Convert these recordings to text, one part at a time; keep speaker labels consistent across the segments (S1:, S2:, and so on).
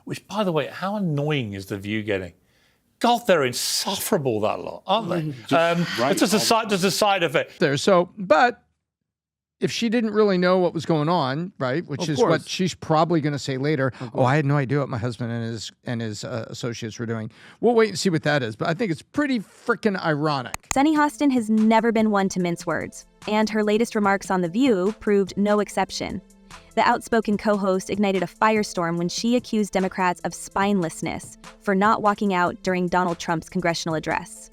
S1: which, by the way, how annoying is The View getting? God, they're insufferable, that lot, aren't they? It's just a side effect.
S2: But if she didn't really know what was going on, right, which is what she's probably going to say later, I had no idea what my husband and his associates were doing. We'll wait and see what that is, but I think it's pretty freaking ironic.
S3: Sunny Hostin has never been one to mince words, and her latest remarks on The View proved no exception. The outspoken co-host ignited a firestorm when she accused Democrats of spinelessness for not walking out during Donald Trump's congressional address.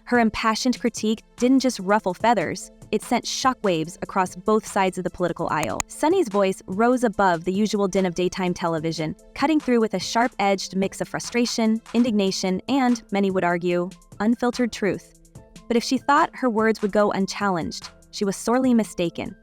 S3: Her impassioned critique didn't just ruffle feathers, it sent shockwaves across both sides of the political aisle. Sunny's voice rose above the usual din of daytime television, cutting through with a sharp-edged mix of frustration, indignation, and, many would argue, unfiltered truth. But if she thought her words would go unchallenged, she was sorely mistaken.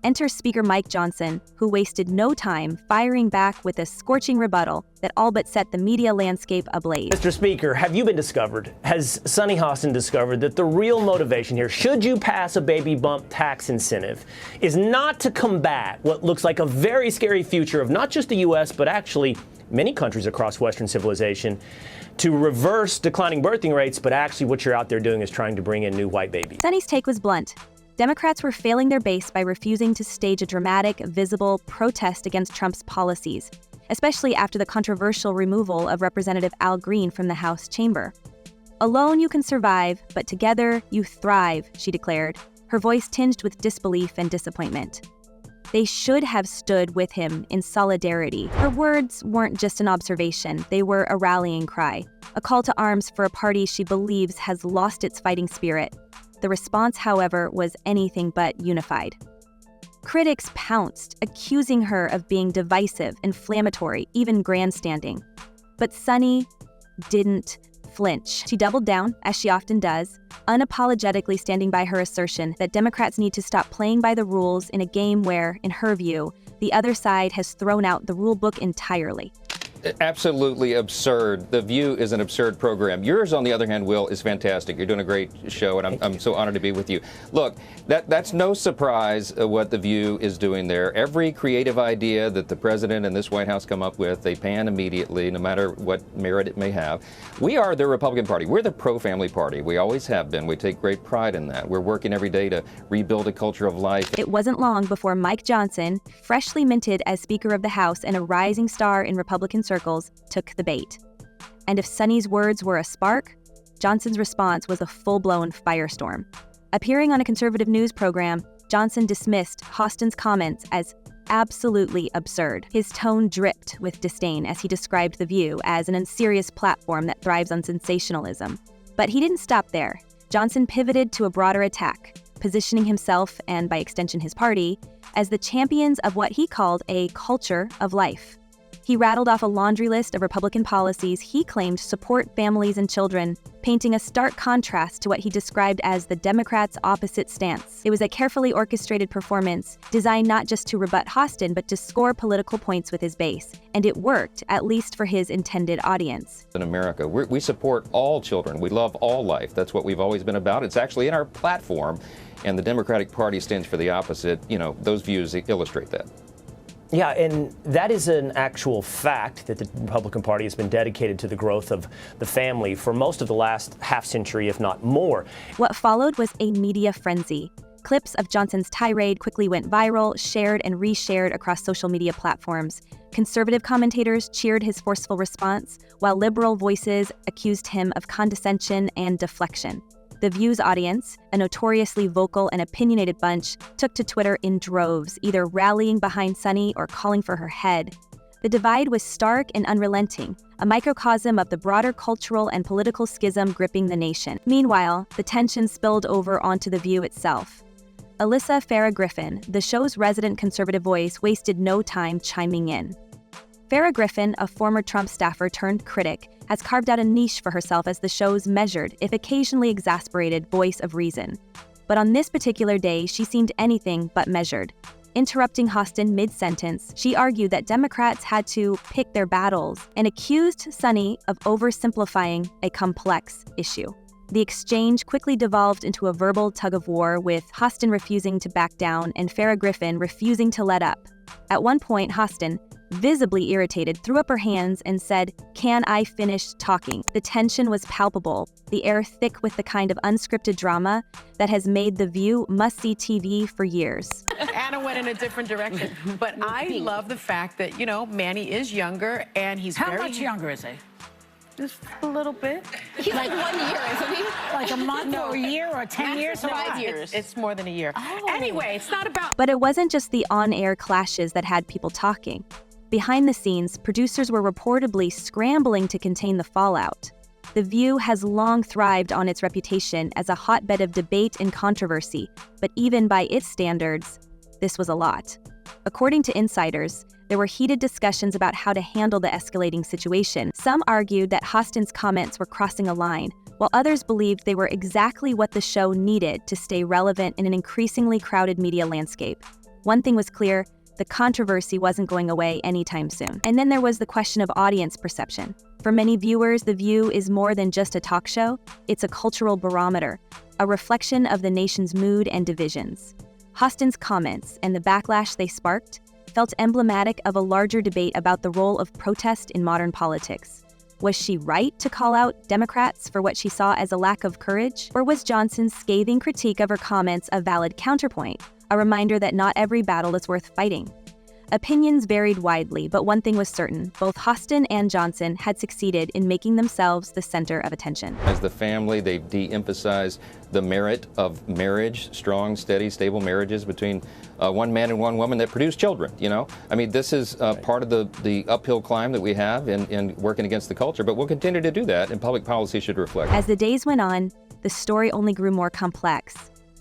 S3: Enter Speaker Mike Johnson, who wasted no time firing back with a scorching rebuttal that all but set the media landscape ablaze.
S4: Mr. Speaker, have you been discovered? Has Sunny Hostin discovered that the real motivation here, should you pass a baby bump tax incentive, is not to combat what looks like a very scary future of not just the U.S., but actually many countries across Western civilization, to reverse declining birthing rates, but actually what you're out there doing is trying to bring in new white babies?
S3: Sunny's take was blunt. Democrats were failing their base by refusing to stage a dramatic, visible protest against Trump's policies, especially after the controversial removal of Representative Al Green from the House chamber. Alone you can survive, but together you thrive, she declared, her voice tinged with disbelief and disappointment. They should have stood with him in solidarity. Her words weren't just an observation, they were a rallying cry, a call to arms for a party she believes has lost its fighting spirit. The response, however, was anything but unified. Critics pounced, accusing her of being divisive, inflammatory, even grandstanding. But Sunny didn't flinch. She doubled down, as she often does, unapologetically standing by her assertion that Democrats need to stop playing by the rules in a game where, in her view, the other side has thrown out the rule book entirely.
S5: Absolutely absurd. The View is an absurd program. Yours, on the other hand, Will, is fantastic. You're doing a great show, and I'm so honored to be with you. Look, that's no surprise what The View is doing there. Every creative idea that the president and this White House come up with, they pan immediately, no matter what merit it may have. We are the Republican Party. We're the pro-family party. We always have been. We take great pride in that. We're working every day to rebuild a culture of life.
S3: It wasn't long before Mike Johnson, freshly minted as Speaker of the House and a rising star in Republican circles, took the bait. And if Sunny's words were a spark, Johnson's response was a full-blown firestorm. Appearing on a conservative news program, Johnson dismissed Hostin's comments as absolutely absurd. His tone dripped with disdain as he described The View as an unserious platform that thrives on sensationalism. But he didn't stop there. Johnson pivoted to a broader attack, positioning himself, and by extension his party, as the champions of what he called a culture of life. He rattled off a laundry list of Republican policies he claimed support families and children, painting a stark contrast to what he described as the Democrats' opposite stance. It was a carefully orchestrated performance, designed not just to rebut Hostin, but to score political points with his base. And it worked, at least for his intended audience.
S5: In America, we support all children. We love all life. That's what we've always been about. It's actually in our platform, and the Democratic Party stands for the opposite. You know, those views illustrate that.
S4: Yeah, and that is an actual fact that the Republican Party has been dedicated to the growth of the family for most of the last half century, if not more.
S3: What followed was a media frenzy. Clips of Johnson's tirade quickly went viral, shared and reshared across social media platforms. Conservative commentators cheered his forceful response, while liberal voices accused him of condescension and deflection. The View's audience, a notoriously vocal and opinionated bunch, took to Twitter in droves, either rallying behind Sunny or calling for her head. The divide was stark and unrelenting, a microcosm of the broader cultural and political schism gripping the nation. Meanwhile, the tension spilled over onto The View itself. Alyssa Farah Griffin, the show's resident conservative voice, wasted no time chiming in. Farah Griffin, a former Trump staffer turned critic, has carved out a niche for herself as the show's measured, if occasionally exasperated, voice of reason. But on this particular day, she seemed anything but measured. Interrupting Hostin mid-sentence, she argued that Democrats had to pick their battles and accused Sunny of oversimplifying a complex issue. The exchange quickly devolved into a verbal tug-of-war, with Hostin refusing to back down and Farrah Griffin refusing to let up. At one point, Hostin, visibly irritated, threw up her hands and said, "Can I finish talking?" The tension was palpable, the air thick with the kind of unscripted drama that has made The View must-see TV for years.
S6: Anna went in a different direction, but I love the fact that, you know, Manny is younger and he's
S7: How much younger is he?
S6: Just a little bit.
S7: He's like 1 year, isn't he? Like a month or a year or 10 years or
S6: 5 years. It's more than a year. Anyway, it's not about...
S3: But it wasn't just the on-air clashes that had people talking. Behind the scenes, producers were reportedly scrambling to contain the fallout. The View has long thrived on its reputation as a hotbed of debate and controversy, but even by its standards, this was a lot. According to insiders, there were heated discussions about how to handle the escalating situation. Some argued that Hostin's comments were crossing a line, while others believed they were exactly what the show needed to stay relevant in an increasingly crowded media landscape. One thing was clear: the controversy wasn't going away anytime soon. And then there was the question of audience perception. For many viewers, The View is more than just a talk show. It's a cultural barometer, a reflection of the nation's mood and divisions. Hostin's comments and the backlash they sparked felt emblematic of a larger debate about the role of protest in modern politics. Was she right to call out Democrats for what she saw as a lack of courage? Or was Johnson's scathing critique of her comments a valid counterpoint, a reminder that not every battle is worth fighting? Opinions varied widely, but one thing was certain: both Hostin and Johnson had succeeded in making themselves the center of attention.
S5: As the family, they've de-emphasized the merit of marriage, strong, steady, stable marriages between one man and one woman that produce children, you know? I mean, this is part of the uphill climb that we have in working against the culture, but we'll continue to do that, and public policy should reflect.
S3: As the days went on, the story only grew more complex.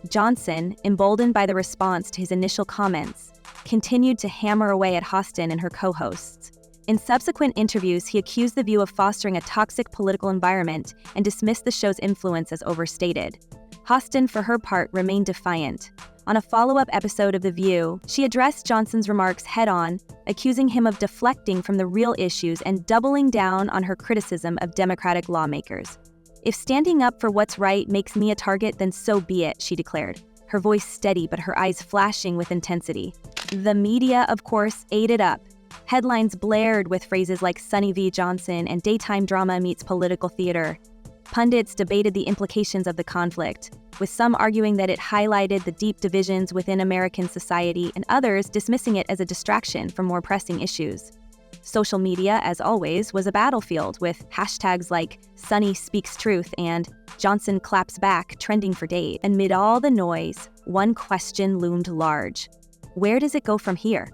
S3: Johnson, emboldened by the response to his initial comments, continued to hammer away at Hostin and her co-hosts. In subsequent interviews, he accused The View of fostering a toxic political environment and dismissed the show's influence as overstated. Hostin, for her part, remained defiant. On a follow-up episode of The View, she addressed Johnson's remarks head-on, accusing him of deflecting from the real issues and doubling down on her criticism of Democratic lawmakers. "If standing up for what's right makes me a target, then so be it," she declared, her voice steady but her eyes flashing with intensity. The media, of course, ate it up. Headlines blared with phrases like "Sonny v. Johnson" and "daytime drama meets political theater." Pundits debated the implications of the conflict, with some arguing that it highlighted the deep divisions within American society and others dismissing it as a distraction from more pressing issues. Social media, as always, was a battlefield, with hashtags like "Sonny speaks truth" and "Johnson claps back" trending for days. Amid all the noise, one question loomed large: where does it go from here?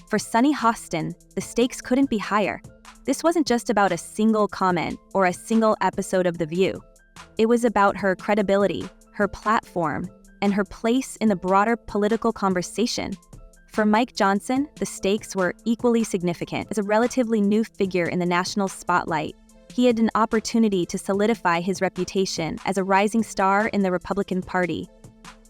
S3: For Sonny Hostin, the stakes couldn't be higher. This wasn't just about a single comment or a single episode of The View. It was about her credibility, her platform, and her place in the broader political conversation. For Mike Johnson, the stakes were equally significant. As a relatively new figure in the national spotlight, he had an opportunity to solidify his reputation as a rising star in the Republican Party,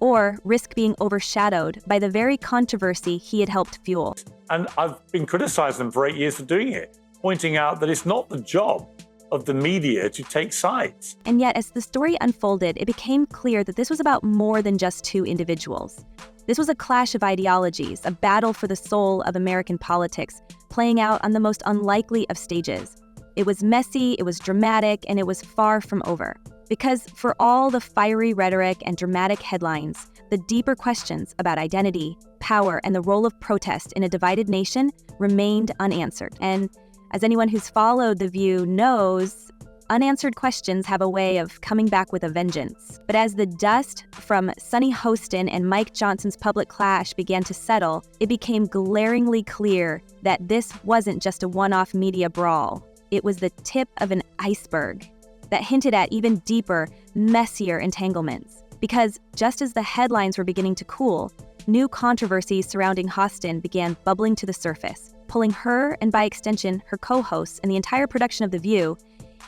S3: or risk being overshadowed by the very controversy he had helped fuel.
S1: And I've been criticizing them for 8 years for doing it, pointing out that it's not the job of the media to take sides.
S3: And yet, as the story unfolded, it became clear that this was about more than just two individuals. This was a clash of ideologies, a battle for the soul of American politics, playing out on the most unlikely of stages. It was messy, it was dramatic, and it was far from over. Because for all the fiery rhetoric and dramatic headlines, the deeper questions about identity, power, and the role of protest in a divided nation remained unanswered. And as anyone who's followed The View knows, unanswered questions have a way of coming back with a vengeance. But as the dust from Sonny Hostin and Mike Johnson's public clash began to settle, it became glaringly clear that this wasn't just a one-off media brawl. It was the tip of an iceberg that hinted at even deeper, messier entanglements. Because just as the headlines were beginning to cool, new controversies surrounding Hostin began bubbling to the surface, pulling her, and by extension, her co-hosts and the entire production of The View,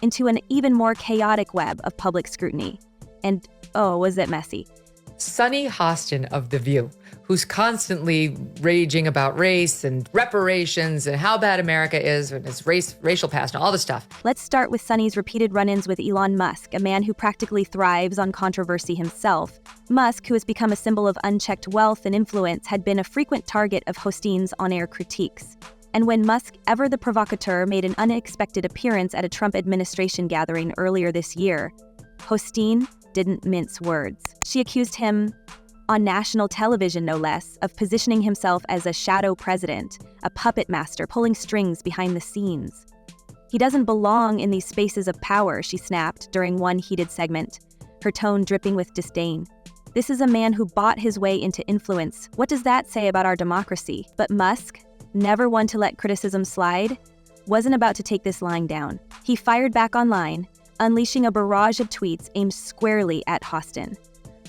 S3: into an even more chaotic web of public scrutiny. And oh, was it messy.
S8: Sonny Hostin of The View, who's constantly raging about race and reparations and how bad America is and its racial past and all this stuff.
S3: Let's start with Sonny's repeated run-ins with Elon Musk, a man who practically thrives on controversy himself. Musk, who has become a symbol of unchecked wealth and influence, had been a frequent target of Hostin's on-air critiques. And when Musk, ever the provocateur, made an unexpected appearance at a Trump administration gathering earlier this year, Hostin didn't mince words. She accused him, on national television no less, of positioning himself as a shadow president, a puppet master pulling strings behind the scenes. He doesn't belong in these spaces of power, she snapped during one heated segment, her tone dripping with disdain. This is a man who bought his way into influence. What does that say about our democracy? But Musk, never one to let criticism slide, wasn't about to take this lying down. He fired back online, unleashing a barrage of tweets aimed squarely at Hostin.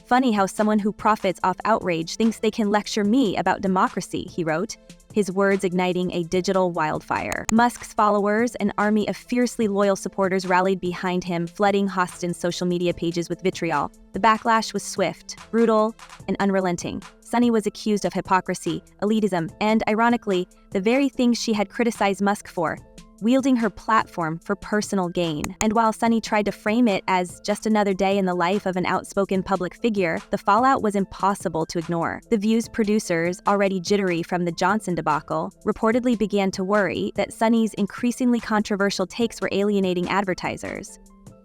S3: Funny how someone who profits off outrage thinks they can lecture me about democracy, he wrote, his words igniting a digital wildfire. Musk's followers, an army of fiercely loyal supporters, rallied behind him, flooding Hostin's social media pages with vitriol. The backlash was swift, brutal, and unrelenting. Sonny was accused of hypocrisy, elitism, and, ironically, the very thing she had criticized Musk for, wielding her platform for personal gain. And while Sonny tried to frame it as just another day in the life of an outspoken public figure, the fallout was impossible to ignore. The View's producers, already jittery from the Johnson debacle, reportedly began to worry that Sonny's increasingly controversial takes were alienating advertisers.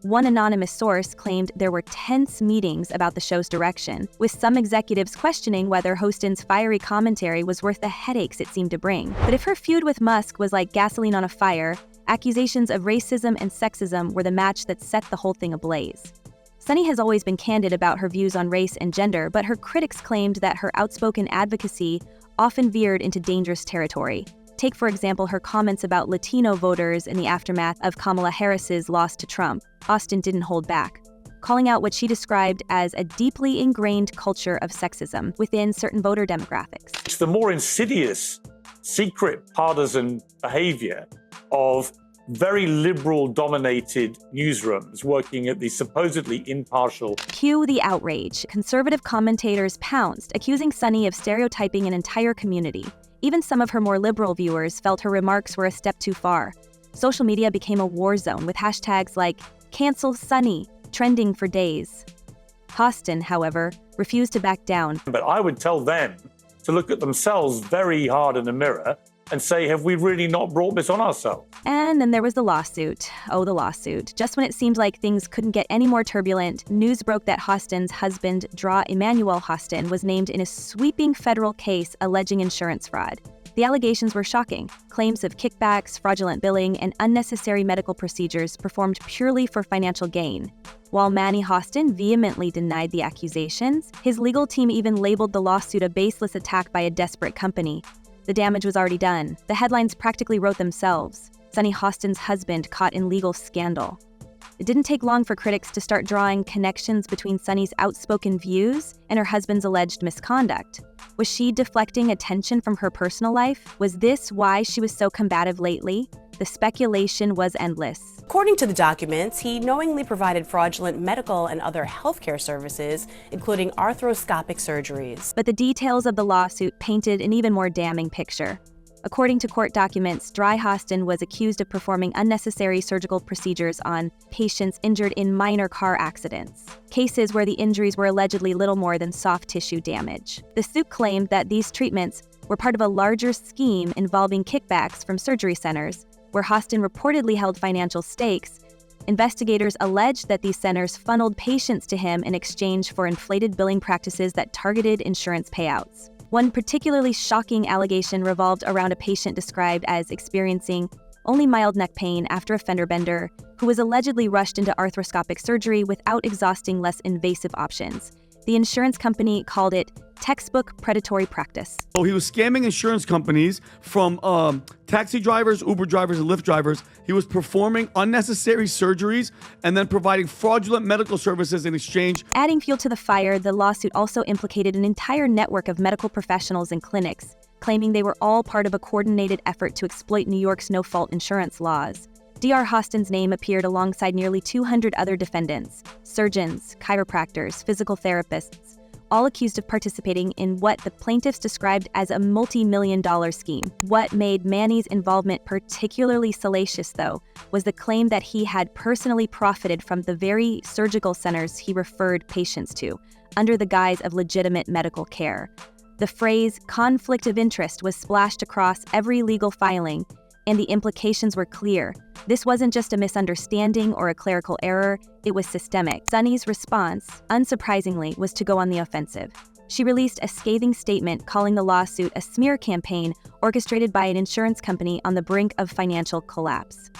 S3: One anonymous source claimed there were tense meetings about the show's direction, with some executives questioning whether Hostin's fiery commentary was worth the headaches it seemed to bring. But if her feud with Musk was like gasoline on a fire, accusations of racism and sexism were the match that set the whole thing ablaze. Sonny has always been candid about her views on race and gender, but her critics claimed that her outspoken advocacy often veered into dangerous territory. Take, for example, her comments about Latino voters in the aftermath of Kamala Harris's loss to Trump. Hostin didn't hold back, calling out what she described as a deeply ingrained culture of sexism within certain voter demographics.
S1: It's the more insidious, secret, partisan behavior of very liberal-dominated newsrooms working at the supposedly impartial.
S3: Cue the outrage. Conservative commentators pounced, accusing Sonny of stereotyping an entire community. Even some of her more liberal viewers felt her remarks were a step too far. Social media became a war zone with hashtags like "Cancel Sonny" trending for days. Hostin, however, refused to back down.
S1: But I would tell them to look at themselves very hard in the mirror and say, have we really not brought this on ourselves?
S3: And then there was the lawsuit. Oh, the lawsuit. Just when it seemed like things couldn't get any more turbulent, news broke that Hostin's husband, Emmanuel Hostin, was named in a sweeping federal case alleging insurance fraud. The allegations were shocking. Claims of kickbacks, fraudulent billing, and unnecessary medical procedures performed purely for financial gain. While Manny Hostin vehemently denied the accusations, his legal team even labeled the lawsuit a baseless attack by a desperate company. The damage was already done. The headlines practically wrote themselves. Sonny Hostin's husband caught in legal scandal. It didn't take long for critics to start drawing connections between Sonny's outspoken views and her husband's alleged misconduct. Was she deflecting attention from her personal life? Was this why she was so combative lately? The speculation was endless.
S9: According to the documents, he knowingly provided fraudulent medical and other healthcare services, including arthroscopic surgeries.
S3: But the details of the lawsuit painted an even more damning picture. According to court documents, Hostin was accused of performing unnecessary surgical procedures on patients injured in minor car accidents, cases where the injuries were allegedly little more than soft tissue damage. The suit claimed that these treatments were part of a larger scheme involving kickbacks from surgery centers, where Hostin reportedly held financial stakes. Investigators alleged that these centers funneled patients to him in exchange for inflated billing practices that targeted insurance payouts. One particularly shocking allegation revolved around a patient described as experiencing only mild neck pain after a fender bender, who was allegedly rushed into arthroscopic surgery without exhausting less invasive options. The insurance company called it textbook predatory practice.
S10: So he was scamming insurance companies from taxi drivers, Uber drivers, and Lyft drivers. He was performing unnecessary surgeries and then providing fraudulent medical services in exchange.
S3: Adding fuel to the fire, the lawsuit also implicated an entire network of medical professionals and clinics, claiming they were all part of a coordinated effort to exploit New York's no-fault insurance laws. Dr. Hostin's name appeared alongside nearly 200 other defendants, surgeons, chiropractors, physical therapists, all accused of participating in what the plaintiffs described as a multi-million-dollar scheme. What made Manny's involvement particularly salacious, though, was the claim that he had personally profited from the very surgical centers he referred patients to, under the guise of legitimate medical care. The phrase conflict of interest was splashed across every legal filing, and the implications were clear. This wasn't just a misunderstanding or a clerical error, it was systemic. Sunny's response, unsurprisingly, was to go on the offensive. She released a scathing statement calling the lawsuit a smear campaign orchestrated by an insurance company on the brink of financial collapse.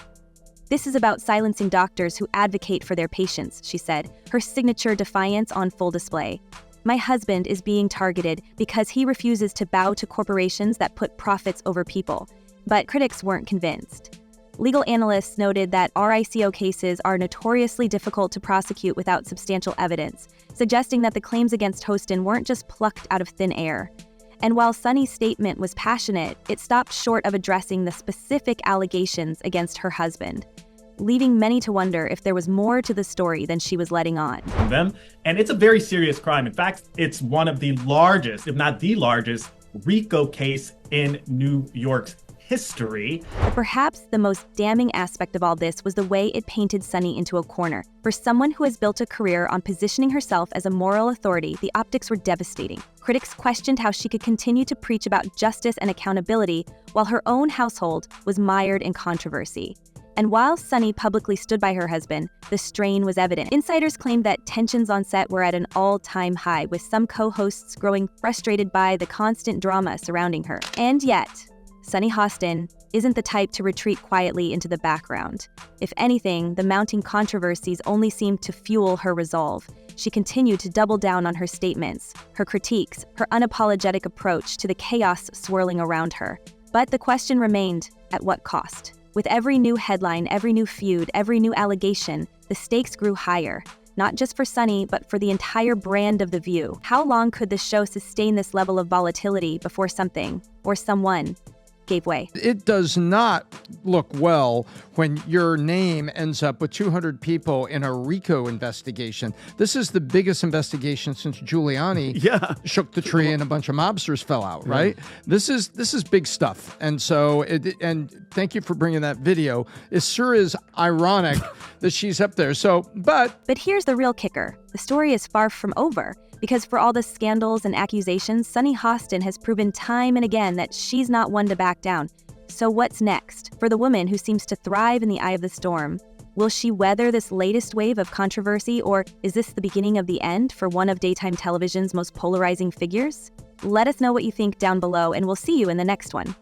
S3: "This is about silencing doctors who advocate for their patients," she said, her signature defiance on full display. "My husband is being targeted because he refuses to bow to corporations that put profits over people." But critics weren't convinced. Legal analysts noted that RICO cases are notoriously difficult to prosecute without substantial evidence, suggesting that the claims against Hostin weren't just plucked out of thin air. And while Sunny's statement was passionate, it stopped short of addressing the specific allegations against her husband, leaving many to wonder if there was more to the story than she was letting on.
S11: And it's a very serious crime. In fact, it's one of the largest, if not the largest, RICO case in New York's history.
S3: Perhaps the most damning aspect of all this was the way it painted Sunny into a corner. For someone who has built a career on positioning herself as a moral authority, the optics were devastating. Critics questioned how she could continue to preach about justice and accountability while her own household was mired in controversy. And while Sunny publicly stood by her husband, the strain was evident. Insiders claimed that tensions on set were at an all-time high, with some co-hosts growing frustrated by the constant drama surrounding her. And yet, Sunny Hostin isn't the type to retreat quietly into the background. If anything, the mounting controversies only seemed to fuel her resolve. She continued to double down on her statements, her critiques, her unapologetic approach to the chaos swirling around her. But the question remained, at what cost? With every new headline, every new feud, every new allegation, the stakes grew higher. Not just for Sunny, but for the entire brand of The View. How long could the show sustain this level of volatility before something, or someone, gave way?
S2: It does not look well when your name ends up with 200 people in a RICO investigation. This is the biggest investigation since Giuliani shook the tree and a bunch of mobsters fell out, right? This is big stuff. And so, and thank you for bringing that video. It sure is ironic that she's up there. So, but
S3: here's the real kicker. The story is far from over. Because for all the scandals and accusations, Sunny Hostin has proven time and again that she's not one to back down. So what's next? For the woman who seems to thrive in the eye of the storm, will she weather this latest wave of controversy, or is this the beginning of the end for one of daytime television's most polarizing figures? Let us know what you think down below, and we'll see you in the next one.